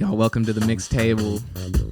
Y'all, welcome to the mix table.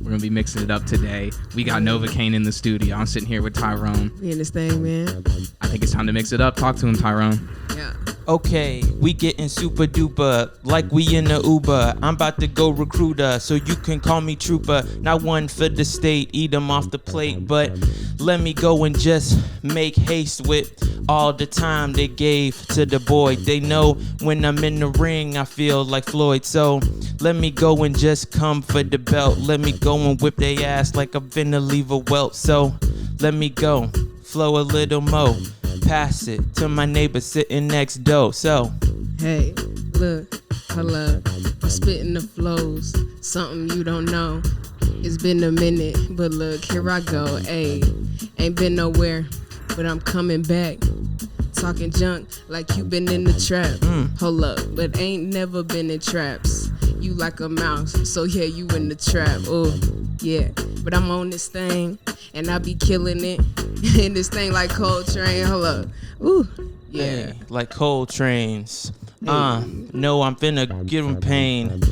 We're gonna be mixing it up today. We got Novakane in the studio. I'm sitting here with Tyrone. We in this thing, man. I think it's time to mix it up. Talk to him, Tyrone. Yeah. Okay, we getting super duper, like we in the Uber. I'm about to go recruiter, so you can call me trooper. Not one for the state, eat them off the plate. But let me go and just make haste with all the time they gave to the boy. They know when I'm in the ring, I feel like Floyd. So let me go and just come for the belt. Let me go and whip they ass like I'm finna leave a welt. So let me go, flow a little mo. Pass it to my neighbor sitting next door. So, hey, look, hold up. I'm spitting the flows, something you don't know. It's been a minute, but look, here I go. Hey, ain't been nowhere, but I'm coming back. Talking junk like you been in the trap. Hold up, but ain't never been in traps. You like a mouse, so yeah, you in the trap. Oh, yeah, but I'm on this thing, and I be killing it. In this thing like Coltrane. Hold up. Ooh, yeah. hey, like coal trains. No, I'm finna give them pain.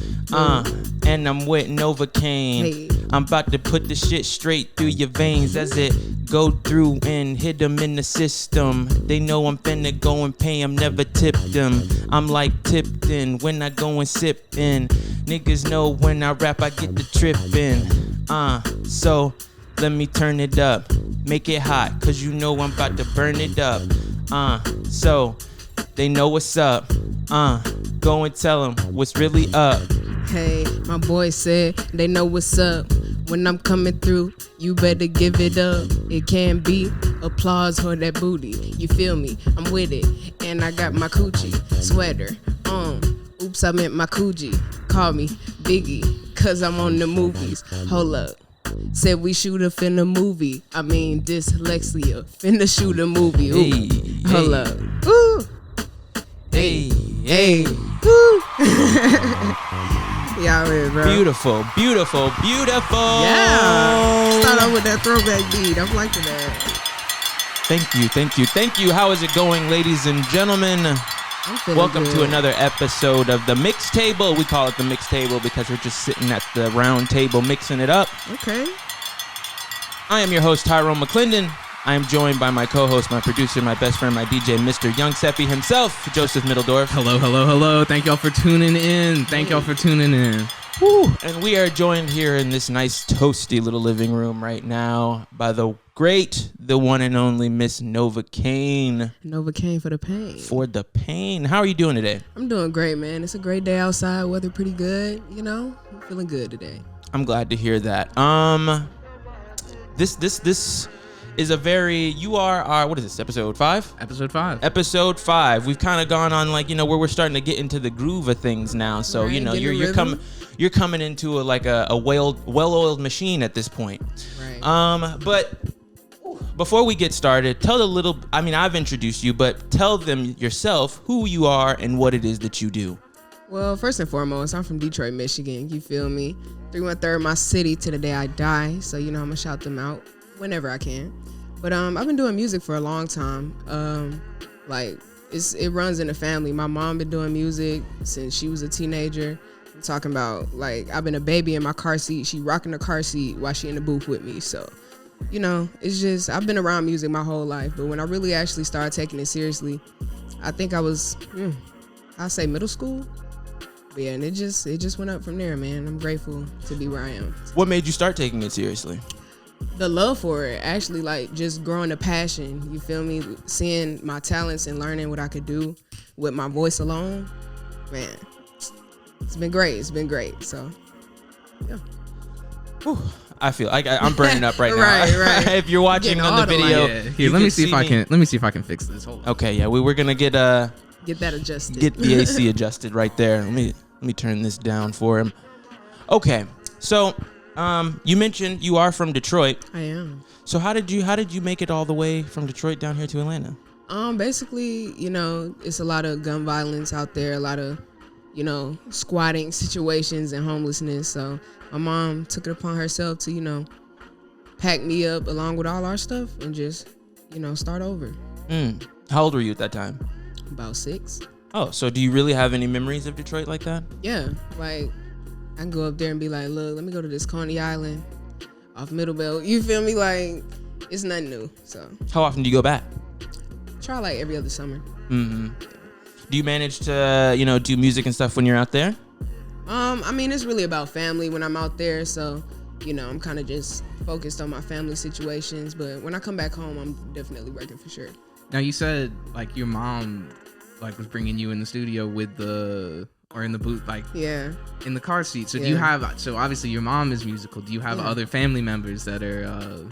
And I'm with Novakane. Hey. I'm about to put the shit straight through your veins as it go through and hit them in the system. They know I'm finna go and pay them, never tip them. I'm like tipped in when I go and sip in. Niggas know when I rap, I get the trippin'. So let me turn it up, make it hot, cause you know I'm about to burn it up. So they know what's up. Go and tell them what's really up. Hey, my boy said they know what's up. When I'm coming through, you better give it up. It can't be applause for that booty. You feel me? I'm with it. And I got my coochie sweater on. Oops, I meant my coochie. Call me Biggie, cause I'm on the movies. Hold up. Said we shoot a finna movie. I mean dyslexia. Finna shoot a movie. Ooh. Hey, Hold hey. up. Ooh. Hey. Woo. Y'all ready, bro? Beautiful, beautiful, beautiful. Yeah. Start off with that throwback beat. I'm liking that. Thank you, thank you, thank you. How is it going, ladies and gentlemen? I'm feeling Welcome good. to another episode of the Mix Table. We call it the Mix Table because we're just sitting at the round table mixing it up. Okay. I am your host, Tyrone McClendon. I am joined by my co-host, my producer, my best friend, my DJ, Mr. Young Seppi himself, Joseph Middledorf. Hello, hello, hello. Thank y'all for tuning in. Woo. And we are joined here in this nice, toasty little living room right now by the great, the one and only Miss Novakane. Novakane for the pain. For the pain. How are you doing today? I'm doing great, man. It's a great day outside. Weather pretty good. You know, I'm feeling good today. I'm glad to hear that. This is a very, you are our, what is this, episode 5? Episode 5. Episode 5. We've kind of gone on like, where we're starting to get into the groove of things now. So, Right, you're coming into a well-oiled machine at this point. Right. But before we get started, I've introduced you, but tell them yourself who you are and what it is that you do. Well, first and foremost, I'm from Detroit, Michigan. You feel me? 313 my city to the day I die. So, I'm going to shout them out whenever I can. But I've been doing music for a long time. It runs in the family. My mom been doing music since she was a teenager. I'm talking about, I've been a baby in my car seat. She rocking the car seat while she in the booth with me. So, it's just, I've been around music my whole life. But when I really actually started taking it seriously, I think I was, I'll say middle school. But yeah, and it just went up from there, man. I'm grateful to be where I am. What made you start taking it seriously? The love for it, actually, just growing a passion. You feel me? Seeing my talents and learning what I could do with my voice alone, man. It's been great. So, yeah. Whew. I feel like I'm burning up right now. Right. If you're watching on the video, Here, let me see if I can fix this. Hold on. Okay, yeah, we're gonna get that adjusted. Get the AC adjusted right there. Let me turn this down for him. Okay, so you mentioned you are from Detroit. I am. So how did you make it all the way from Detroit down here to Atlanta? Basically, it's a lot of gun violence out there, a lot of, squatting situations and homelessness. So my mom took it upon herself to, pack me up along with all our stuff and just, start over. How old were you at that time? About 6. Oh, so do you really have any memories of Detroit like that? Yeah, I can go up there and be like, look, let me go to this Coney Island off Middle Belt. You feel me? Like, it's nothing new. So How often do you go back? try like every other summer. Mm-hmm. Do you manage to, do music and stuff when you're out there? I mean, it's really about family when I'm out there. So, I'm kind of just focused on my family situations. But when I come back home, I'm definitely working for sure. Now you said like your mom was bringing you in the studio or in the booth, Yeah. in the car seat. So Yeah. do you have, so obviously your mom is musical. Do you have other family members that are,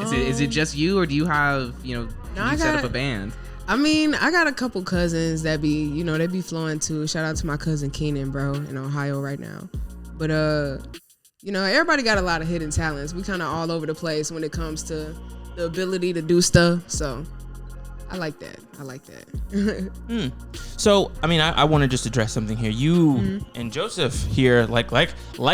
is it just you, or do you have, can you set up a band? I mean, I got a couple cousins that be, they be flowing too. Shout out to my cousin Keenan, bro, in Ohio right now. But, everybody got a lot of hidden talents. We kind of all over the place when it comes to the ability to do stuff. So I like that. So, I mean, I want to just address something here. You and Joseph here, like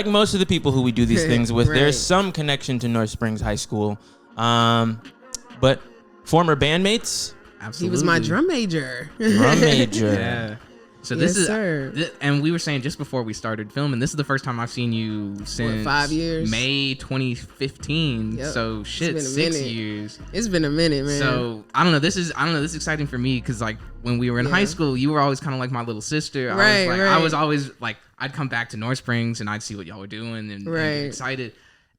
most of the people who we do these things with, Right. there's some connection to North Springs High School. But former bandmates? Absolutely. He was my drum major. Drum major. Yeah. So Yes, this is, sir. and we were saying just before we started filming, this is the first time I've seen you since 5 years? May 2015. Yep. So shit, been a 6 minute. years. It's been a minute, man. So I don't know. This is exciting for me because like when we were in high school, you were always kind of like my little sister. Right. I was always like, I'd come back to North Springs and I'd see what y'all were doing and get excited.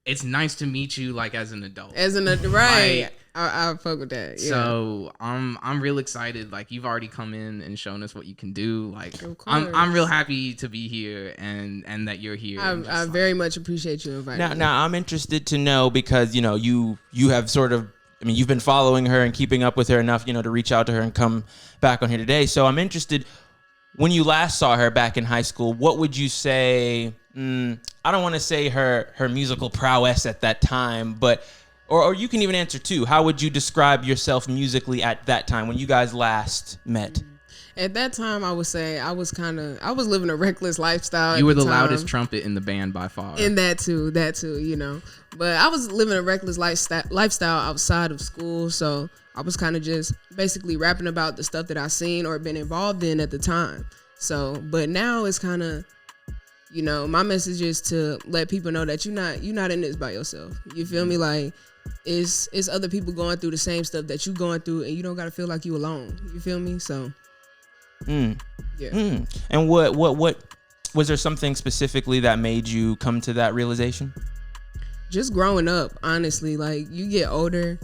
It's nice to meet you like as an adult. Right. Like, I fuck with that. Yeah. So I'm real excited. Like you've already come in and shown us what you can do. Like Of I'm course. real happy to be here and that you're here. I very much appreciate you inviting me. Now I'm interested to know because, you have sort of, you've been following her and keeping up with her enough, to reach out to her and come back on here today. So I'm interested, when you last saw her back in high school, what would you say, I don't want to say her musical prowess at that time, but or you can even answer too. How would you describe yourself musically at that time when you guys last met? At that time, I would say I was living a reckless lifestyle. You were the time. loudest trumpet in the band by far. And that too, But I was living a reckless lifestyle outside of school, so I was kind of just basically rapping about the stuff that I seen or been involved in at the time. So, but now it's kind of, my message is to let people know that you're not in this by yourself. You feel me? Like, it's other people going through the same stuff that you going through, and you don't gotta feel like you alone. You feel me? So, yeah. And what was there something specifically that made you come to that realization? Just growing up, honestly, like you get older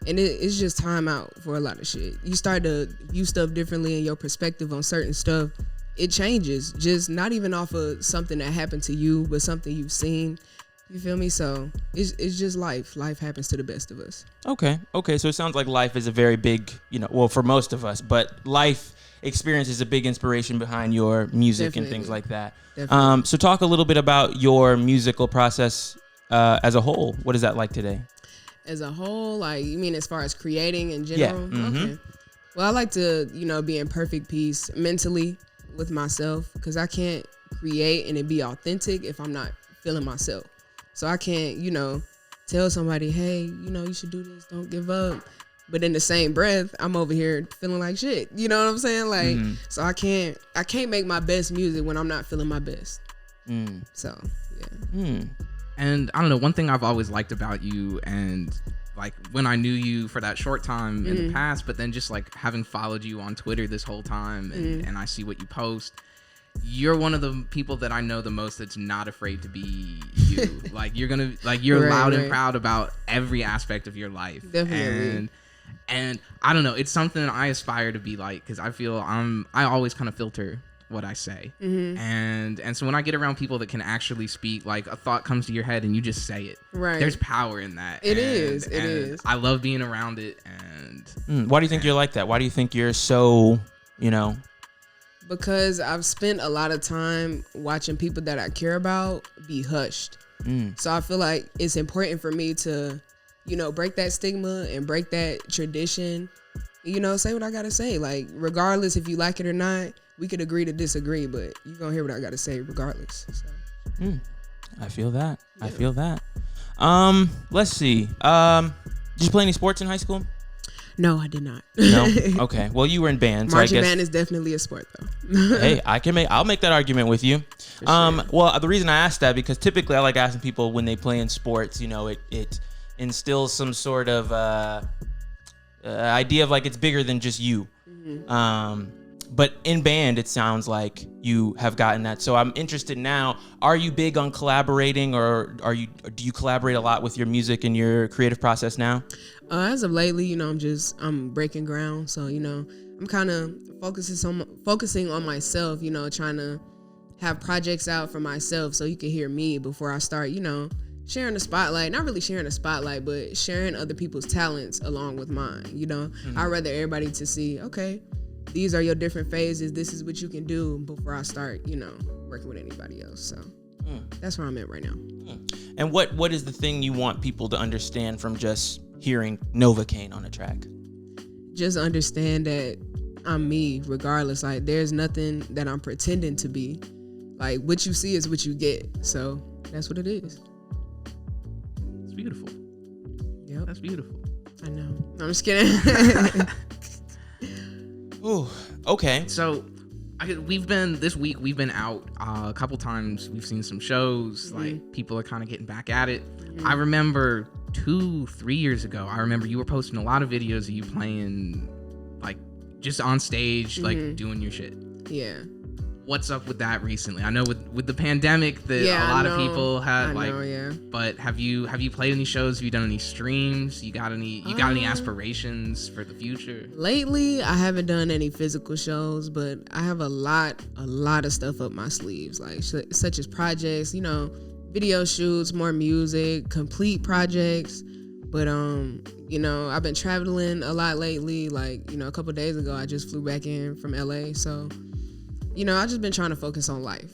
and it's just time out for a lot of shit. You start to view stuff differently and your perspective on certain stuff, it changes. Just not even off of something that happened to you, but something you've seen. You feel me? So it's just life. Life happens to the best of us. Okay. So it sounds like life is a very big, for most of us, but life experience is a big inspiration behind your music Definitely. and things like that. Definitely. So talk a little bit about your musical process as a whole. What is that like today? As a whole, like you mean as far as creating in general? Yeah. Mm-hmm. Okay. Well, I like to, be in perfect peace mentally with myself because I can't create and it be authentic if I'm not feeling myself. So I can't, tell somebody, hey, you should do this, don't give up. But in the same breath, I'm over here feeling like shit. You know what I'm saying? Like, so I can't make my best music when I'm not feeling my best. So, yeah. And I don't know, one thing I've always liked about you, and like when I knew you for that short time in the past, but then just like having followed you on Twitter this whole time and I see what you post, you're one of the people that I know the most that's not afraid to be you. Like you're Right, loud and right. proud about every aspect of your life. Definitely. And I don't know, it's something I aspire to be like, because I feel I always kind of filter what I say. And so when I get around people that can actually speak, like a thought comes to your head and you just say it. Right. There's power in that. It is. I love being around it. And Why do you think you're like that? Why do you think you're so, Because I've spent a lot of time watching people that I care about be hushed. So I feel like it's important for me to, break that stigma and break that tradition. Say what I gotta say. Like, regardless if you like it or not, we could agree to disagree, but you're gonna hear what I gotta say regardless. So. I feel that. Yeah. I feel that. Let's see. Did you play any sports in high school? No, I did not. No. Okay. Well, you were in band. Marching so I guess, band is definitely a sport, though. hey, I'll make that argument with you. sure. Well, the reason I asked that, because typically I like asking people when they play in sports, you know, it instills some sort of idea of like it's bigger than just you. But in band, it sounds like you have gotten that. So I'm interested now. Are you big on collaborating, or do you collaborate a lot with your music and your creative process now? As of lately, you know, I'm breaking ground. So, you know, I'm kind of focusing on myself, you know, trying to have projects out for myself so you can hear me before I start, you know, sharing the spotlight. Not really sharing the spotlight, but sharing other people's talents along with mine, you know. I'd rather everybody to see, okay, these are your different phases. This is what you can do before I start, you know, working with anybody else. So that's where I'm at right now. And what is the thing you want people to understand from just hearing Novakane on a track? Just understand that I'm me regardless. Like, there's nothing that I'm pretending to be. Like, what you see is what you get. So that's what it is. It's beautiful. Yep. That's beautiful. I know. I'm just kidding. Ooh, okay. So we've been out a couple times. We've seen some shows. Like, people are kind of getting back at it. I remember 2-3 years ago, I remember you were posting a lot of videos of you playing, like, just on stage, like, doing your shit. Yeah. What's up with that recently? I know with the pandemic that a lot of people had, but have you played any shows? Have you done any streams? You got any aspirations for the future? Lately, I haven't done any physical shows, but I have a lot of stuff up my sleeves, like such as projects, you know, video shoots, more music, complete projects. But you know, I've been traveling a lot lately. Like, you know, a couple days ago, I just flew back in from LA, so. You know, I've just been trying to focus on life.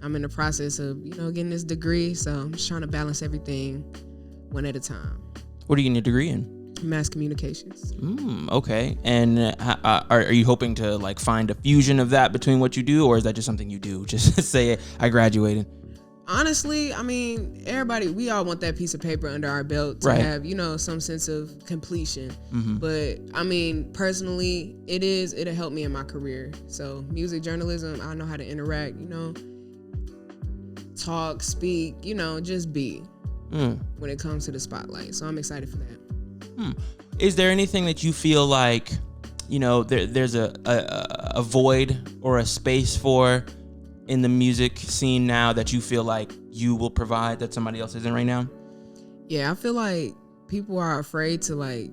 I'm in the process of, you know, getting this degree, so I'm just trying to balance everything one at a time. What are you getting a degree in? Mass communications. Okay. And are you hoping to, like, find a fusion of that between what you do, or is that just something you do? Just say, I graduated. Honestly, I mean, we all want that piece of paper under our belt to have, you know, some sense of completion. But I mean, personally, it'll help me in my career. So music journalism, I know how to interact, you know, talk, speak, you know, just be when it comes to the spotlight. So I'm excited for that. Is there anything that you feel like, you know, there's a void or a space for in the music scene now that you feel like you will provide that somebody else isn't right now? Yeah, I feel like people are afraid to, like,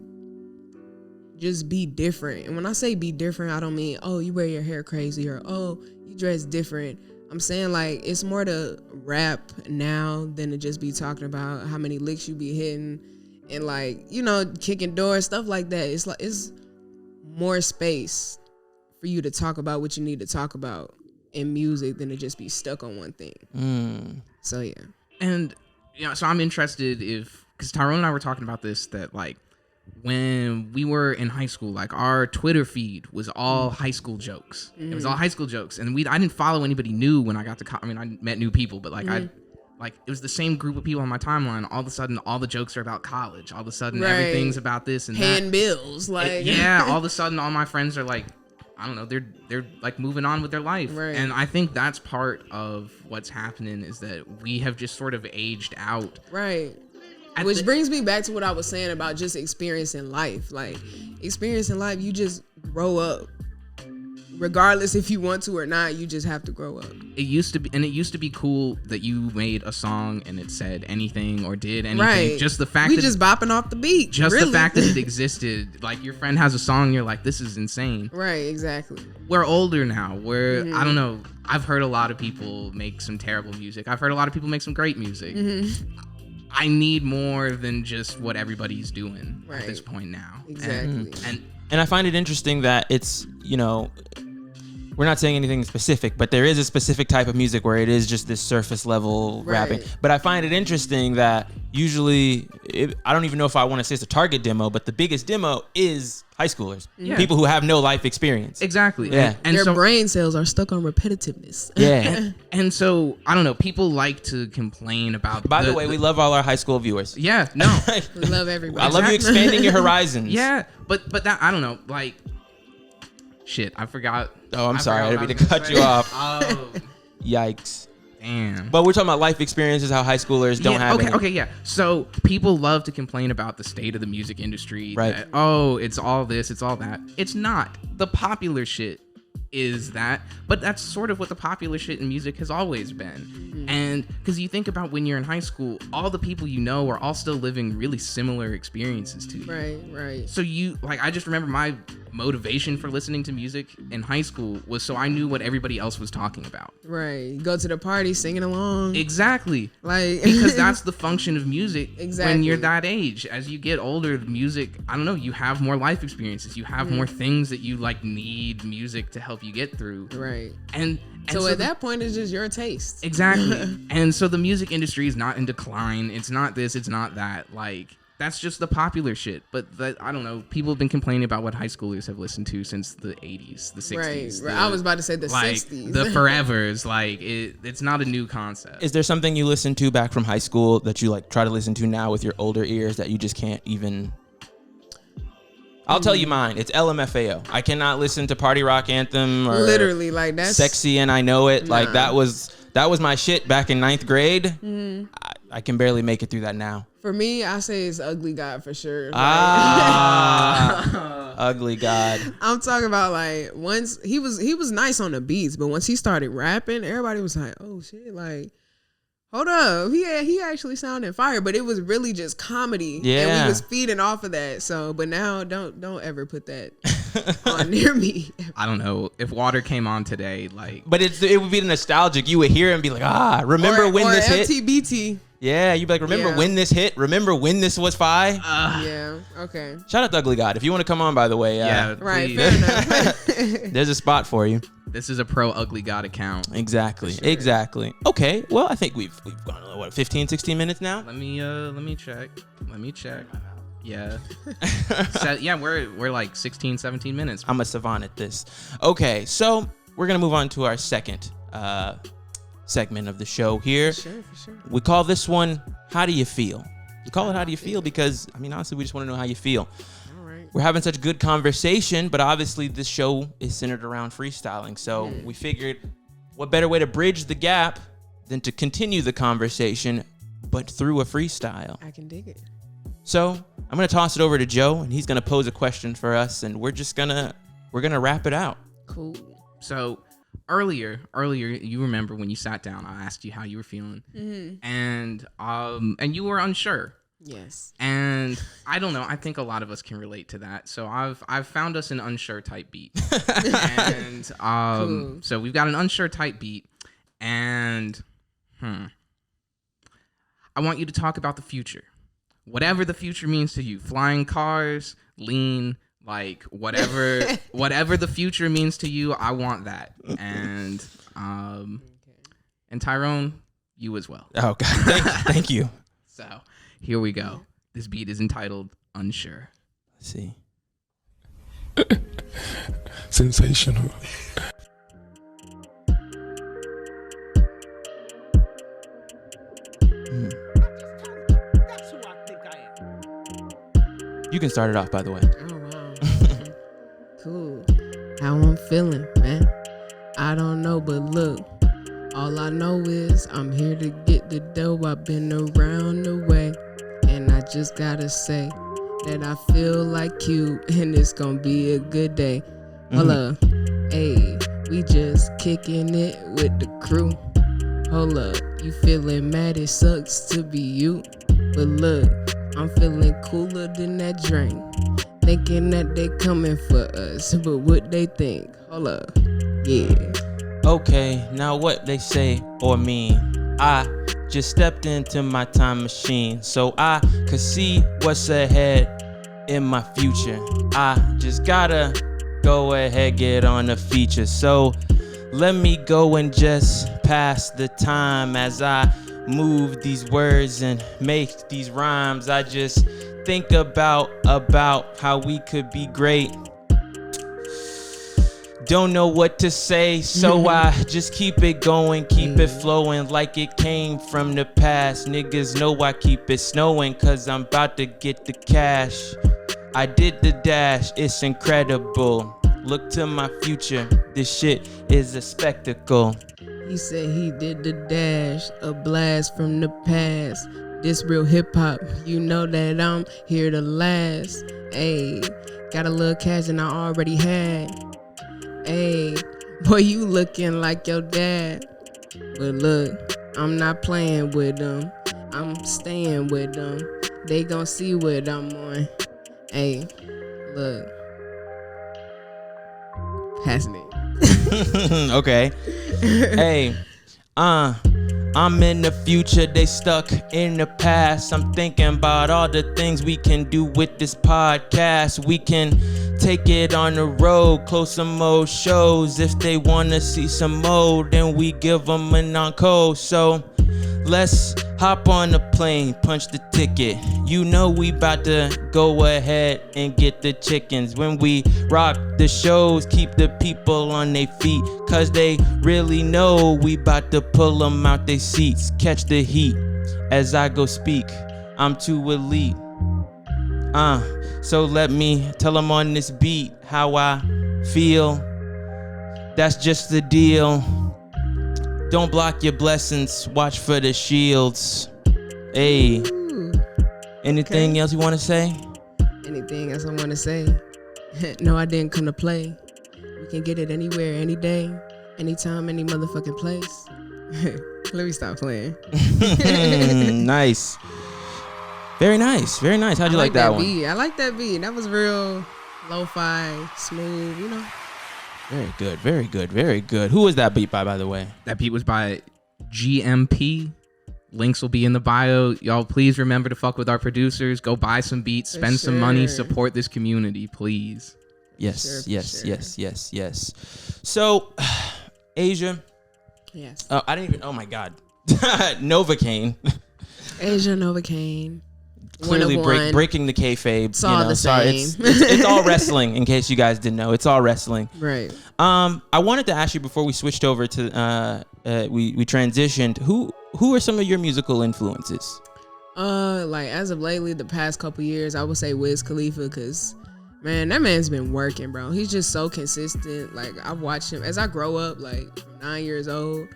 just be different. And when I say be different, I don't mean, oh, you wear your hair crazy, or, oh, you dress different. I'm saying, like, it's more to rap now than to just be talking about how many licks you be hitting and, like, you know, kicking doors, stuff like that. It's like, it's more space for you to talk about what you need to talk about in music than to just be stuck on one thing. So yeah. And yeah, so I'm interested because Tyrone and I were talking about this, that, like, when we were in high school, like, our Twitter feed was all high school jokes. It was all high school jokes, and I didn't follow anybody new when I got to I mean, I met new people, but, like, it was the same group of people on my timeline. All of a sudden, all the jokes are about college. All of a sudden, everything's about this and paying bills, like all of a sudden, all my friends are like, I don't know, they're like moving on with their life. And I think that's part of what's happening, is that we have just sort of aged out. Which brings me back to what I was saying about just experiencing life. Like, experiencing life, you just grow up. Regardless if you want to or not, you just have to grow up. It used to be cool that you made a song and it said anything or did anything. Just the fact just bopping off the beat. The fact that it existed. Like, your friend has a song, you're like, this is insane. Right, exactly. We're older now. I don't know. I've heard a lot of people make some terrible music. I've heard a lot of people make some great music. I need more than just what everybody's doing at this point now. Exactly. And I find it interesting that it's, you know, we're not saying anything specific, but there is a specific type of music where it is just this surface level rapping. But I find it interesting that usually, I don't even know if I want to say it's a target demo, but the biggest demo is high schoolers. People who have no life experience. Exactly. Yeah. And their brain cells are stuck on repetitiveness. Yeah. And so, I don't know, people like to complain about... By the way, we love all our high school viewers. Yeah, no. We love everybody. I love you expanding your horizons. Yeah, but that, I don't know, like... Shit, I forgot. Oh, I'm sorry. I didn't mean to cut you off. Oh. Yikes. Damn. But we're talking about life experiences, how high schoolers don't have any. Okay, yeah. So people love to complain about the state of the music industry. Right. That, oh, it's all this, it's all that. It's not. The popular shit is that, but that's sort of what the popular shit in music has always been. And because you think about when you're in high school, all the people you know are all still living really similar experiences to you. Right. So I just remember my motivation for listening to music in high school was so I knew what everybody else was talking about. Right. Go to the party singing along. Exactly. Like because that's the function of music. Exactly. When you're that age. As you get older, the music, I don't know, you have more life experiences. You have more things that you like need music to help you get through. Right. And so at that point, it's just your taste. Exactly. And so the music industry is not in decline. It's not this, it's not that. Like, that's just the popular shit. But I don't know. People have been complaining about what high schoolers have listened to since the 80s, the 60s. Right. I was about to say the like, 60s. The forevers. Like, it's not a new concept. Is there something you listened to back from high school that you like try to listen to now with your older ears that you just can't even... I'll tell you mine. It's LMFAO. I cannot listen to Party Rock Anthem or literally like that's Sexy and I Know It. Nah. Like that was my shit back in 9th grade. I can barely make it through that now. For me, I say it's Ugly God for sure. Ugly God. I'm talking about like once he was nice on the beats, but once he started rapping, everybody was like, "Oh shit!" Like, hold up, he actually sounded fire. But it was really just comedy, yeah. And we was feeding off of that. So, but now don't ever put that on near me. I don't know if Water came on today, like. But it would be nostalgic. You would hear it and be like, remember when this hit? FTBT. Yeah, you'd be like, remember when this hit? Remember when this was fi? Yeah, okay. Shout out to Ugly God. If you want to come on, by the way. Yeah, right, please. fair enough. There's a spot for you. This is a pro Ugly God account. Exactly, Sure. Exactly. Okay, well, I think we've gone, what, 15, 16 minutes now? Let me check. Yeah. Yeah, we're like 16, 17 minutes. I'm a savant at this. Okay, so we're going to move on to our second segment of the show here. For sure. We call this one, How Do You Feel? We call it How Do You Feel because, I mean, honestly, we just want to know how you feel. All right. We're having such good conversation, but obviously this show is centered around freestyling. So we figured what better way to bridge the gap than to continue the conversation, but through a freestyle. I can dig it. So I'm going to toss it over to Joe, and he's going to pose a question for us, and we're gonna wrap it out. Cool. So earlier, you remember when you sat down, I asked you how you were feeling, and you were unsure. Yes. And I don't know. I think a lot of us can relate to that. So I've found us an unsure type beat, and Cool. So we've got an unsure type beat, and I want you to talk about the future, whatever the future means to you. Flying cars, lean. Like whatever the future means to you, I want that. And Tyrone, you as well. Oh God, thank you. So here we go. This beat is entitled Unsure. Let's see. Sensational. You can start it off, by the way. Oh wow. Cool. How I'm feeling, man. I don't know, but look. All I know is I'm here to get the dough. I've been around the way, and I just gotta say that I feel like you, and it's gonna be a good day. Hold up, hey, we just kicking it with the crew. Hold up, you feeling mad? It sucks to be you, but look, I'm feeling cooler than that drink. Thinking that they coming for us, but what they think? Hold up, yeah. Okay, now what they say or mean. I just stepped into my time machine so I could see what's ahead in my future. I just gotta go ahead, get on the feature. So let me go and just pass the time as I move these words and make these rhymes. I just think about how we could be great. Don't know what to say, so I just keep it going, keep it flowing like it came from the past. Niggas know I keep it snowing, cause I'm about to get the cash. I did the dash, it's incredible. Look to my future, this shit is a spectacle. He said he did the dash, a blast from the past. This real hip hop, you know that I'm here to last. Ayy, got a little cash than I already had. Ayy, boy, you looking like your dad. But look, I'm not playing with them. I'm staying with them. They gon' see what I'm on. Ayy, look. Passing it. Okay. Hey, I'm in the future, they stuck in the past. I'm thinking about all the things we can do with this podcast. We can take it on the road, close some more shows. If they wanna see some more, then we give them an encore. So let's hop on the plane, punch the ticket. You know we about to go ahead and get the chickens. When we rock the shows, keep the people on their feet, cause they really know we about to pull them out their seats. Catch the heat as I go speak, I'm too elite. So let me tell them on this beat how I feel. That's just the deal. Don't block your blessings, watch for the shields. Hey, anything else you want to say? Anything else I want to say? No, I didn't come to play. We can get it anywhere, any day, anytime, any motherfucking place. Let me stop playing. Nice. Very nice. Very nice. How'd you like that one? Beat. I like that beat. That was real lo-fi, smooth, you know. Very good. Very good. Very good. Who was that beat by the way? That beat was by GMP. Links will be in the bio. Y'all, please remember to fuck with our producers. Go buy some beats, spend some money, support this community, please. Yes, yes. So, Asia. Yes. Oh, I didn't even. Oh my God. Novakane. Asia Novakane. Clearly breaking the kayfabe. It's all the sorry, same. it's all wrestling. In case you guys didn't know, it's all wrestling. Right. I wanted to ask you before we switched over to we transitioned. Who are some of your musical influences? Like as of lately, the past couple years, I would say Wiz Khalifa, cause man, that man's been working, bro. He's just so consistent. Like I've watched him as I grow up, like from 9 years old.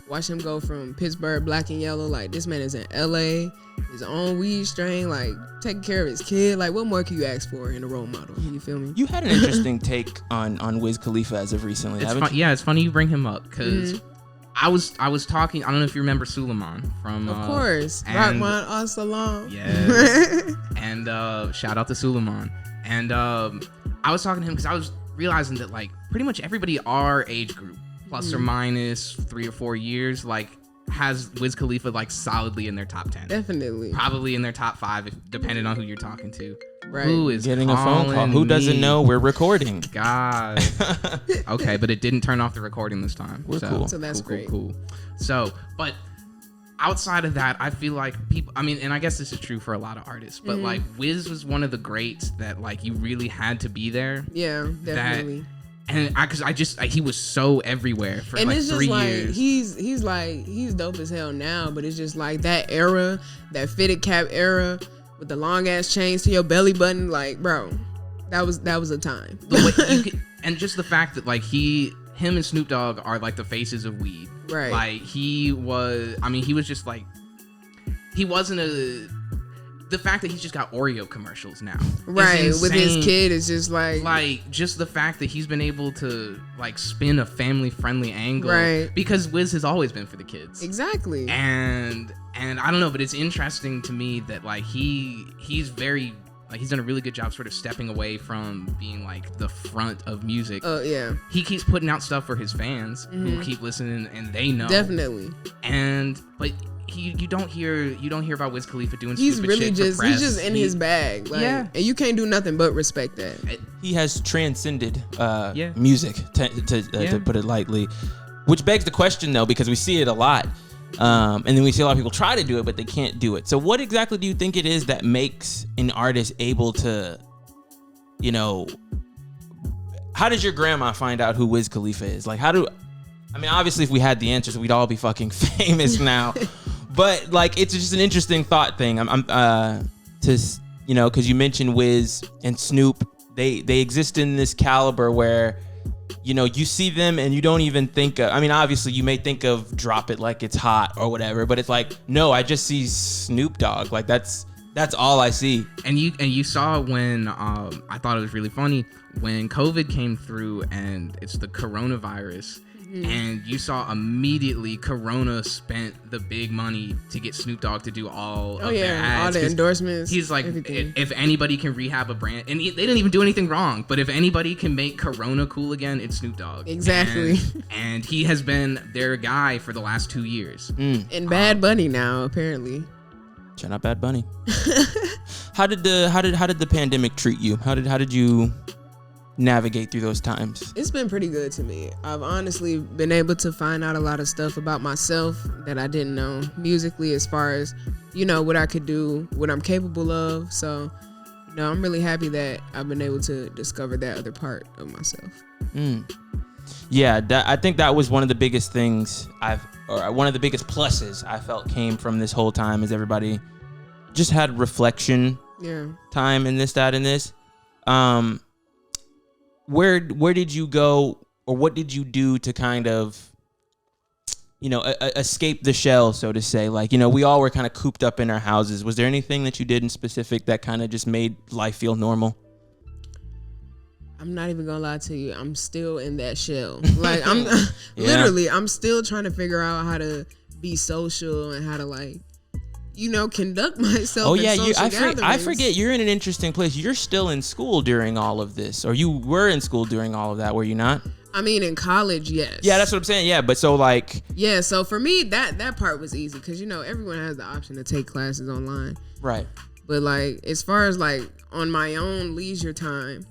Watch him go from Pittsburgh, Black and Yellow. Like this man is in LA, his own weed strain, like taking care of his kid. Like what more can you ask for in a role model? You feel me? You had an interesting take on Wiz Khalifa as of recently. It's funny you bring him up because I was talking. I don't know if you remember Suleiman from. Of course, Rahman Al-Salam. Yes. And shout out to Suleiman. And I was talking to him because I was realizing that like pretty much everybody our age group, plus or minus 3 or 4 years, like has Wiz Khalifa like solidly in their top 10. Definitely. Probably in their top 5, depending on who you're talking to. Right. Who is getting a phone call? Who doesn't know we're recording? God. Okay, but it didn't turn off the recording this time. We're cool. So that's great. Cool. So, but outside of that, I feel like people, I mean, and I guess this is true for a lot of artists, but like Wiz was one of the greats that like you really had to be there. Yeah, definitely. And he was so everywhere for and like it's just 3 like, years. He's dope as hell now, but it's just like that era, that fitted cap era with the long ass chains to your belly button, like bro, that was a time. And just the fact that like him and Snoop Dogg are like the faces of weed. Right. Like he was just like, he wasn't the fact that he's just got Oreo commercials now. Right. With his kid, it's just like just the fact that he's been able to like spin a family friendly angle. Right. Because Wiz has always been for the kids. Exactly. And I don't know, but it's interesting to me that like he's very like he's done a really good job sort of stepping away from being like the front of music. Oh yeah. He keeps putting out stuff for his fans who keep listening and they know. Definitely. But you don't hear about Wiz Khalifa doing he's stupid really shit just for press. he's just in his bag. Like, yeah. And you can't do nothing but respect that. He has transcended music to put it lightly, which begs the question though, because we see it a lot. And then we see a lot of people try to do it, but they can't do it. So what exactly do you think it is that makes an artist able to, how does your grandma find out who Wiz Khalifa is? Like, obviously if we had the answers, we'd all be fucking famous now. But like, it's just an interesting thought thing. Because you mentioned Wiz and Snoop, they exist in this caliber where you know, you see them and you don't even think of, I mean, obviously you may think of Drop It Like It's Hot or whatever, but it's like, no, I just see Snoop Dogg. Like that's all I see. And you saw when I thought it was really funny when COVID came through and it's the coronavirus. And you saw immediately Corona spent the big money to get Snoop Dogg to do all of their ads. All the endorsements. He's like, if anybody can rehab a brand, and they didn't even do anything wrong, but if anybody can make Corona cool again, it's Snoop Dogg. Exactly. And he has been their guy for the last 2 years. And Bad Bunny now, apparently. Shout out Bad Bunny. How did the pandemic treat you? How did you navigate through those times? It's been pretty good to me. I've honestly been able to find out a lot of stuff about myself that I didn't know musically, as far as, you know, what I could do, what I'm capable of. So, you know, I'm really happy that I've been able to discover that other part of myself. Yeah, I think that was one of the biggest things one of the biggest pluses I felt came from this whole time, is everybody just had reflection time and this, that, and this. Where did you go, or what did you do to kind of, you know, escape the shell, so to say? Like, you know, we all were kind of cooped up in our houses. Was there anything that you did in specific that kind of just made life feel normal? I'm not even gonna lie to you. I'm still in that shell. Like, I'm literally, I'm still trying to figure out how to be social and how to, like, you know, conduct myself. I forget you're in an interesting place. You're still in school during all of this, or you were in school during all of that, were you not? I mean, in college, yes. Yeah, that's what I'm saying. Yeah, but so like, yeah, so for me, that part was easy, because, you know, everyone has the option to take classes online, right? But like, as far as like on my own leisure time,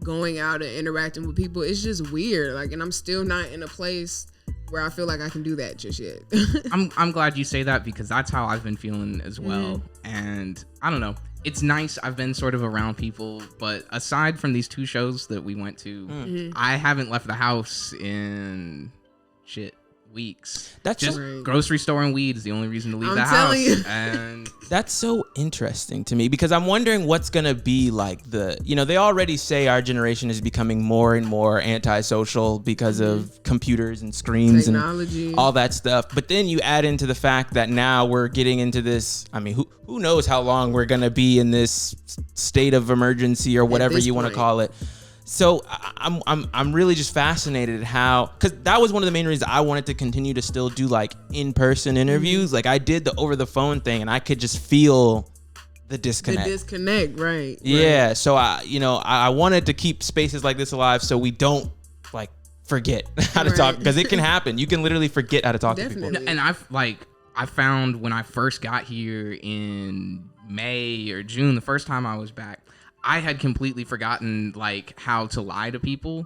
going out and interacting with people, it's just weird. Like, and I'm still not in a place where I feel like I can do that just yet. I'm glad you say that, because that's how I've been feeling as well. And I don't know, it's nice. I've been sort of around people, but aside from these 2 shows that we went to, I haven't left the house in weeks. That's just grocery store and weed is the only reason to leave the house. You. And that's so interesting to me, because I'm wondering what's gonna be like you know, they already say our generation is becoming more and more antisocial because of computers and screens, technology, and all that stuff. But then you add into the fact that now we're getting into this, I mean, who knows how long we're gonna be in this state of emergency or whatever you want to call it. So I'm really just fascinated how, because that was one of the main reasons I wanted to continue to still do like in-person interviews. Like, I did the over the phone thing and I could just feel the disconnect. Right. Yeah. So I wanted to keep spaces like this alive so we don't like forget how to talk, because it can happen. You can literally forget how to talk to people. And I found when I first got here in May or June, the first time I was back, I had completely forgotten like how to lie to people,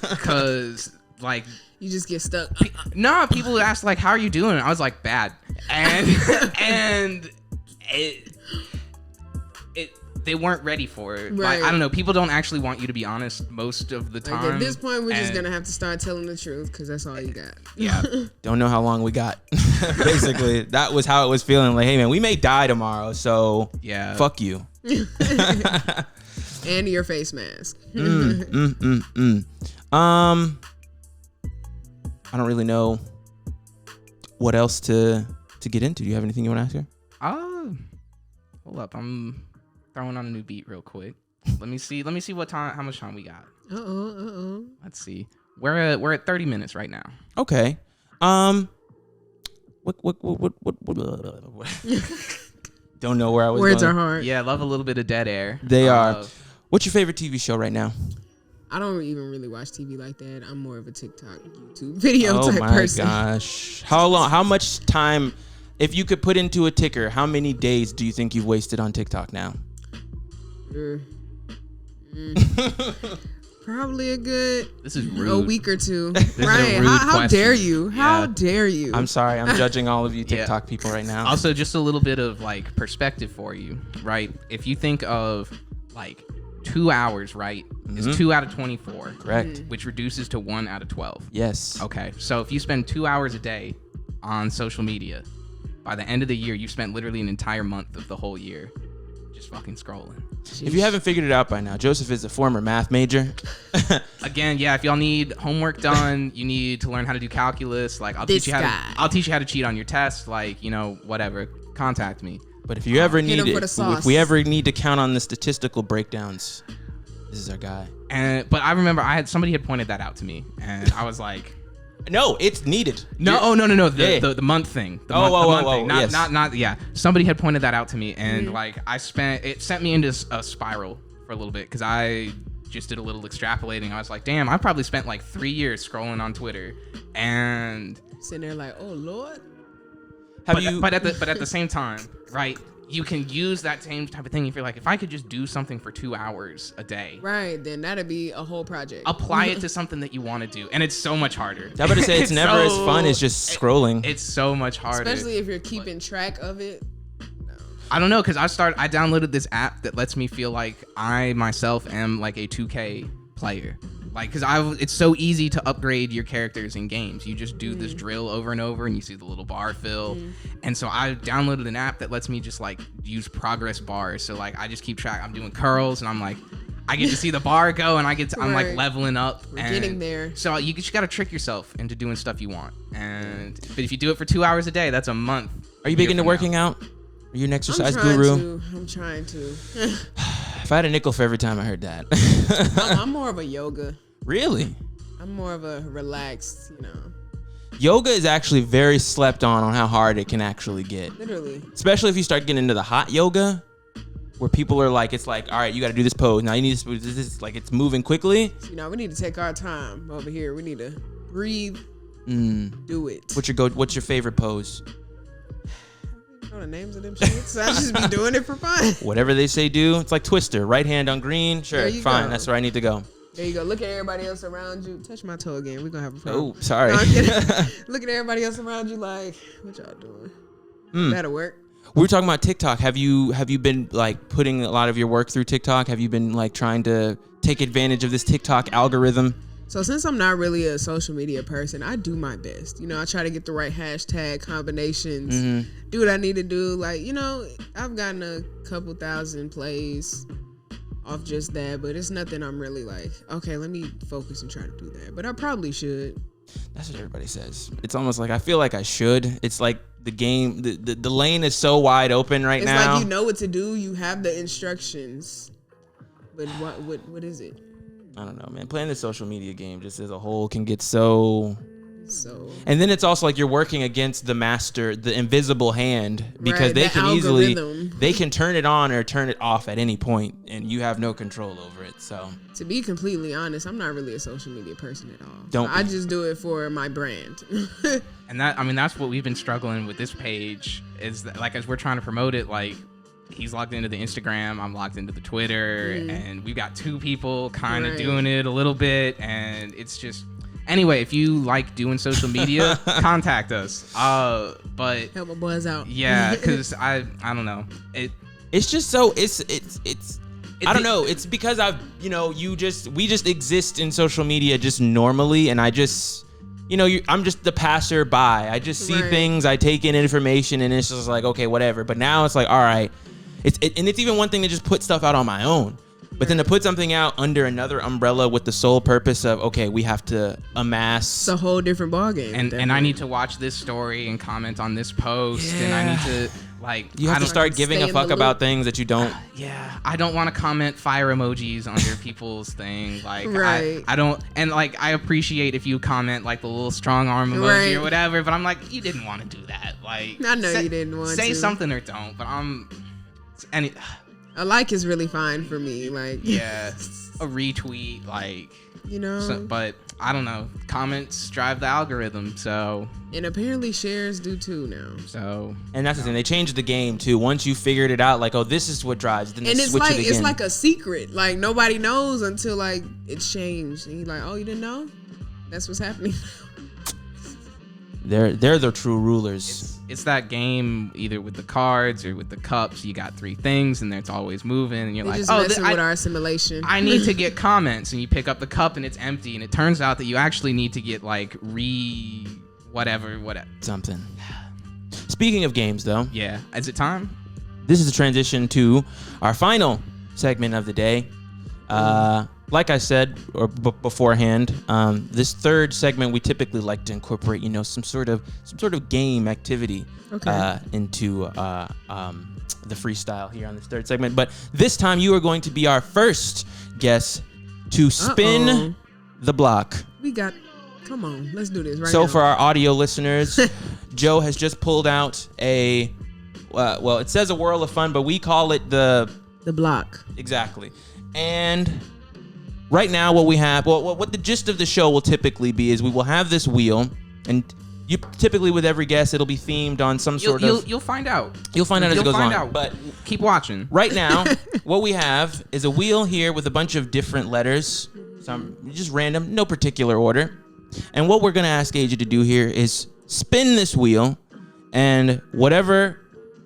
because like you just get stuck. No, people would ask like, "How are you doing?" I was like, "Bad," and they weren't ready for it. Right. Like, I don't know. People don't actually want you to be honest most of the time. Like, at this point, we're just gonna have to start telling the truth, because that's all you got. Yeah. Don't know how long we got. Basically, that was how it was feeling. Like, hey man, we may die tomorrow, so yeah, fuck you. And your face mask. I don't really know what else to get into. Do you have anything you want to ask her? Hold up. I'm throwing on a new beat real quick. Let me see how much time we got. Let's see. We're at 30 minutes right now. Okay. What don't know where I was Words going. are hard. Yeah, I love a little bit of dead air. They are. What's your favorite TV show right now? I don't even really watch TV like that. I'm more of a TikTok, YouTube video type person. Oh my gosh. How much time, if you could put into a ticker, how many days do you think you've wasted on TikTok now? Probably a good week or 2. Right. How dare you? How dare you? I'm sorry. I'm judging all of you TikTok people right now. Also, just a little bit of like perspective for you, right? If you think of like 2 hours, right, is 2 out of 24. Correct. Which reduces to 1 out of 12. Yes. Okay. So if you spend 2 hours a day on social media, by the end of the year, you've spent literally an entire month of the whole year just fucking scrolling. If you haven't figured it out by now, Joseph is a former math major. Again, yeah, if y'all need homework done, you need to learn how to do calculus, like I'll teach you how to cheat on your test, like, you know, whatever. Contact me. But if you ever need it, if we ever need to count on the statistical breakdowns, this is our guy. But I remember somebody had pointed that out to me, and I was like, no, it's needed. No. The month thing. The month thing. Not. Yeah. Somebody had pointed that out to me, and like it sent me into a spiral for a little bit because I just did a little extrapolating. I was like, damn, I probably spent like 3 years scrolling on Twitter, and sitting there like, oh Lord. But at the same time, right? You can use that same type of thing if you're like, if I could just do something for 2 hours a day, right? Then that'd be a whole project. Apply it to something that you want to do, and it's so much harder. I'm about to say it's never as fun as just scrolling. It's so much harder, especially if you're keeping track of it. No. I don't know, because I downloaded this app that lets me feel like I myself am like a 2K player. Like, because it's so easy to upgrade your characters in games. You just do this drill over and over, and you see the little bar fill. And so I downloaded an app that lets me just like use progress bars. So like I just keep track. I'm doing curls, and I'm like, I get to see the bar go, and I'm like leveling up. We're getting there. So you just got to trick yourself into doing stuff you want. But if you do it for 2 hours a day, that's a month. Are you big into working out? Are you an exercise guru? I'm trying to. If I had a nickel for every time I heard that. I'm more of a yoga. Really? I'm more of a relaxed, you know. Yoga is actually very slept on how hard it can actually get. Literally. Especially if you start getting into the hot yoga, where people are like, it's like, all right, you got to do this pose. Now you need this, like it's moving quickly. You know, we need to take our time over here. We need to breathe, do it. What's your favorite pose? I know the names of them shits. I just be doing it for fun. Whatever they say do. It's like Twister. Right hand on green. Sure, fine. Go. That's where I need to go. There you go. Look at everybody else around you. Touch my toe again. We're going to have a problem. Oh, sorry. No, look at everybody else around you like, what y'all doing? That'll work. We were talking about TikTok. Have you been like putting a lot of your work through TikTok? Have you been like trying to take advantage of this TikTok algorithm? So since I'm not really a social media person, I do my best. You know, I try to get the right hashtag combinations, do what I need to do. Like, you know, I've gotten a couple thousand plays off just that, but it's nothing I'm really like, okay, let me focus and try to do that. But I probably should. That's what everybody says. It's almost like I feel like I should. It's like the game, the lane is so wide open now. It's like you know what to do. You have the instructions, but what is it? I don't know, man. Playing the social media game just as a whole can get so. And then it's also like you're working against the master, the invisible hand, because they can they can turn it on or turn it off at any point, and you have no control over it. So to be completely honest, I'm not really a social media person at all. I just do it for my brand. And that's what we've been struggling with this page is that, like, as we're trying to promote it, like he's logged into the Instagram, I'm logged into the Twitter, and we've got 2 people kind of doing it a little bit, and it's just. Anyway, if you like doing social media, contact us. But help my boys out. Yeah, because I don't know. It's just so it's I don't know. It's because we just exist in social media just normally, and I just I'm just the passerby. I just see things, I take in information, and it's just like, okay, whatever. But now it's like, all right, it's even one thing to just put stuff out on my own. But then to put something out under another umbrella with the sole purpose of, okay, we have to amass. It's a whole different ballgame. And I need to watch this story and comment on this post. Yeah. And I need to, like... You have to start giving a fuck about things that you don't... Yeah. I don't want to comment fire emojis under people's thing. Like, I don't... And, like, I appreciate if you comment, like, the little strong arm emoji or whatever. But I'm like, you didn't want to do that. Like... I know you didn't want to. Say something or don't. But a like is really fine for me, like a retweet, like but I don't know. Comments drive the algorithm, so and apparently shares do too now. So and that's the thing. They changed the game too. Once you figured it out, like, oh, this is what drives. Then they switch it again. It's like a secret. Like nobody knows until like it's changed, and you're like, oh, you didn't know? That's what's happening. They're the true rulers. It's that game either with the cards or with the cups. You got 3 things and it's always moving, and you're like, just messing with our assimilation. I need to get comments, and you pick up the cup and it's empty, and it turns out that you actually need to get like whatever. Something. Speaking of games, though. Yeah. Is it time? this is a transition to our final segment of the day. Like I said beforehand, this third segment we typically like to incorporate, some sort of game activity into the freestyle here on this third segment. But this time you are going to be our first guest to spin the block. Come on, let's do this right now. So for our audio listeners, Joe has just pulled out it says a whirl of fun, but we call it the block. Exactly. And right now what we have, what the gist of the show will typically be is we will have this wheel, and you typically with every guest it'll be themed on some sort of. You'll find out. You'll find out as it goes on. But keep watching. Right now, what we have is a wheel here with a bunch of different letters, some just random, no particular order. And what we're gonna ask AJ to do here is spin this wheel, and whatever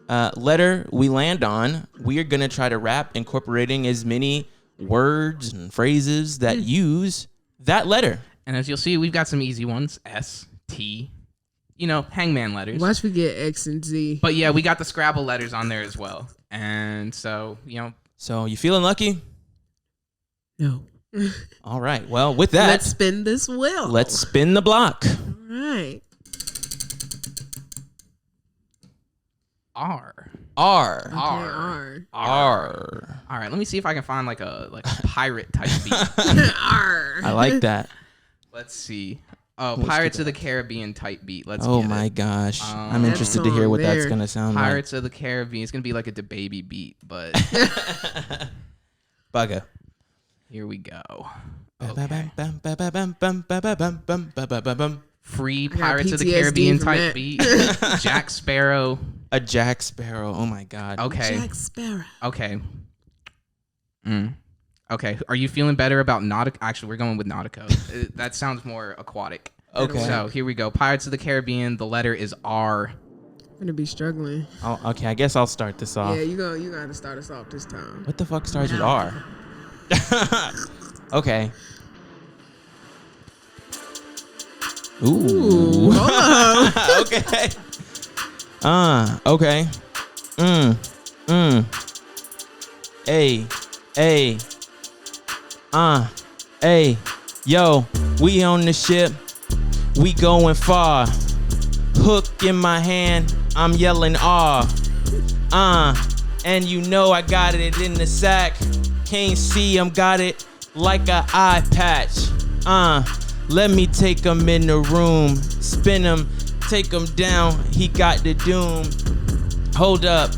letter we land on, we are gonna try to rap, incorporating as many words and phrases that use that letter. And as you'll see, we've got some easy ones: S, T, hangman letters. Watch we get X and Z. But yeah, we got the Scrabble letters on there as well. And so, So you feeling lucky? No. All right. Well, with that, let's spin this wheel. Let's spin the block. All right. R. R. Okay, R. R. All right, let me see if I can find like a pirate type beat. R. I like that. Let's see. Oh, Pirates of the Caribbean type beat. Let's Oh get my it. gosh. I'm interested to hear what that's going to sound Pirates of the Caribbean. It's going to be like a DaBaby beat, but Bugger. Here we go. Okay. Free I got Pirates of the PTSD Caribbean from type that. beat. Jack Sparrow. A Jack Sparrow. Oh my God. Okay. Jack Sparrow. Okay. Okay. Are you feeling better about Nautico? Actually, we're going with Nautico. That sounds more aquatic. Okay. So here we go. Pirates of the Caribbean. The letter is R. I'm gonna be struggling. Oh, okay, I guess I'll start this off. Yeah, you gotta start us off this time. What the fuck starts with R? Okay. Ooh. Okay. Okay. Hey. Yo, we on the ship. We going far. Hook in my hand. I'm yelling R. And I got it in the sack. Can't see him, got it like a eye patch. Let me take him in the room. Spin him, take him down. He got the doom. Hold up,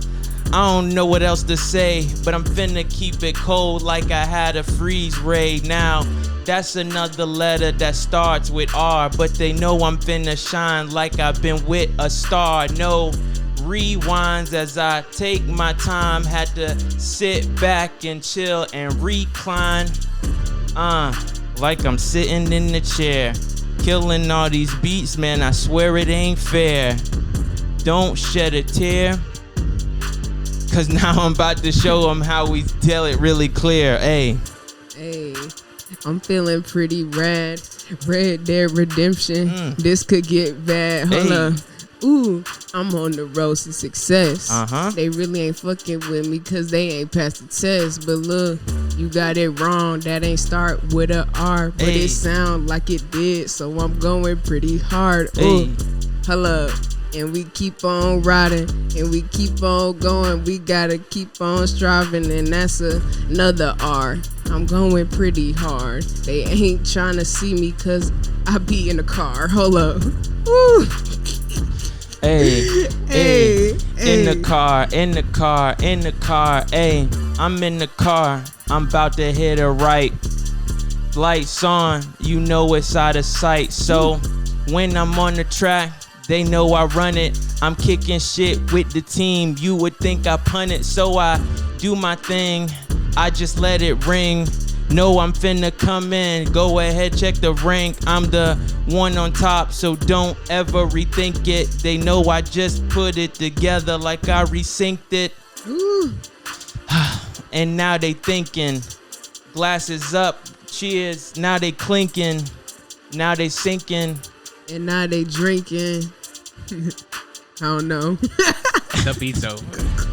I don't know what else to say, but I'm finna keep it cold like I had a freeze ray. Now, that's another letter that starts with R, but they know I'm finna shine like I've been with a star. No rewinds as I take my time. Had to sit back and chill and recline. Like I'm sitting in the chair. Killing all these beats, man, I swear it ain't fair. Don't shed a tear, cause now I'm about to show them how we tell it really clear. Hey, I'm feeling pretty rad. Red Dead Redemption. This could get bad. Hold up. Ooh, I'm on the road to success. They really ain't fucking with me cause they ain't passed the test. But look, you got it wrong. That ain't start with a R, but it sound like it did. So I'm going pretty hard. Ooh, hello. And we keep on riding, and we keep on going. We gotta keep on striving, and that's another R. I'm going pretty hard. They ain't trying to see me cause I be in the car. Hold up. Woo. Hey, in the car, hey, I'm in the car, I'm about to hit a right. Lights on, it's out of sight. So when I'm on the track, they know I run it. I'm kicking shit with the team, you would think I punt it. So I do my thing, I just let it ring. No, I'm finna come in. Go ahead, check the rank. I'm the one on top, so don't ever rethink it. They know I just put it together like I resynced it. And now they thinking. Glasses up, cheers. Now they clinking. Now they sinking. And now they drinking. I don't know. The beat's over.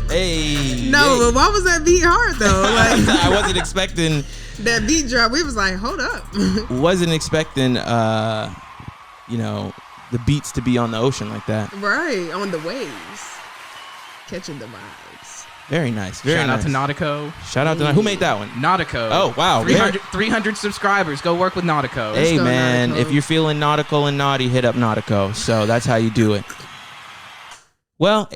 Hey. No, but why was that beat hard though? Like I wasn't expecting that beat drop. We was like, hold up. wasn't expecting the beats to be on the ocean like that. Right, on the waves. Catching the vibes. Very nice. Very Shout nice. out to Nautico. Shout out to who made that one? Nautico. Oh, wow. 300 subscribers. Go work with Nautico. Hey, go, man, Nautico. if you're feeling nautical and naughty, hit up Nautico. So that's how you do it. Well,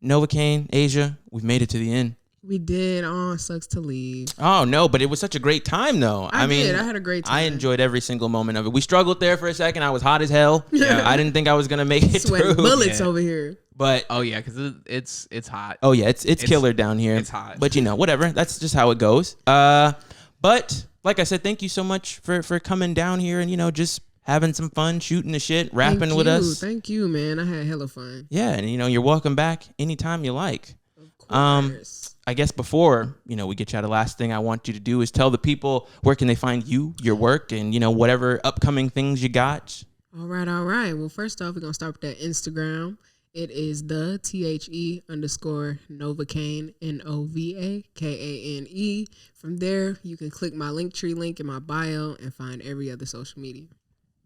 Novakane, Asia, we've made it to the end. We did. Oh, it sucks to leave. Oh, no, but it was such a great time, though. I had a great time. I enjoyed every single moment of it. We struggled there for a second. I was hot as hell. Yeah. I didn't think I was going to make it Sweating through. bullets over here. But Oh yeah, because it's hot. oh yeah, it's killer down here. It's hot. But whatever. That's just how it goes. But like I said, thank you so much for coming down here and just having some fun, shooting the shit, rapping with us. Thank you, man. I had hella fun. Yeah, and you're welcome back anytime you like. Of course. I guess before we get you out, the last thing I want you to do is tell the people where can they find you, your work, and whatever upcoming things you got. All right. Well, first off, we're gonna start with that Instagram. It is the THE_Novakane NOVAKANE. From there, you can click my Linktree link in my bio and find every other social media.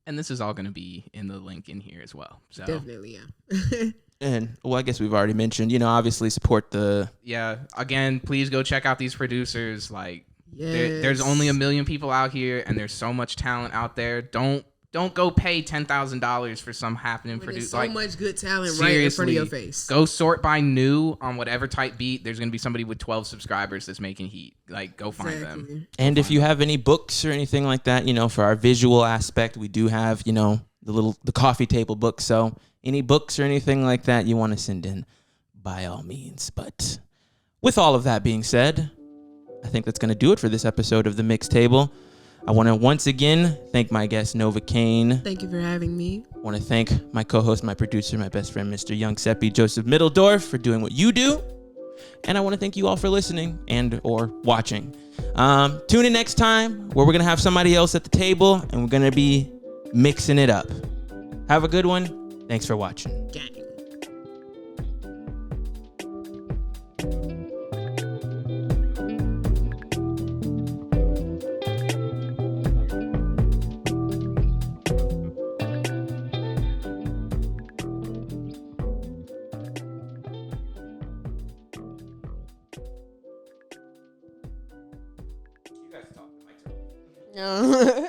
And this is all going to be in the link in here as well. So Definitely, yeah. And I guess we've already mentioned, obviously support the. yeah. Again, please go check out these producers. Like, Yes. there's only 1 million people out here, and there's so much talent out there. Don't go pay $10,000 for some happening When there's producer. so much good talent right in front of your face. Go sort by new on whatever type beat. There's going to be somebody with 12 subscribers that's making heat. Like, go find them. And if you have any books or anything like that, for our visual aspect, we do have, the coffee table books. So any books or anything like that you want to send in, by all means. But with all of that being said, I think that's going to do it for this episode of The Mix Table. I want to once again thank my guest, Novakane. Thank you for having me. I want to thank my co-host, my producer, my best friend, Mr. Young Seppi, Joseph Middledorf, for doing what you do. And I want to thank you all for listening and or watching. Tune in next time where we're going to have somebody else at the table and we're going to be mixing it up. Have a good one. Thanks for watching. Gang. You guys talk. My turn. No.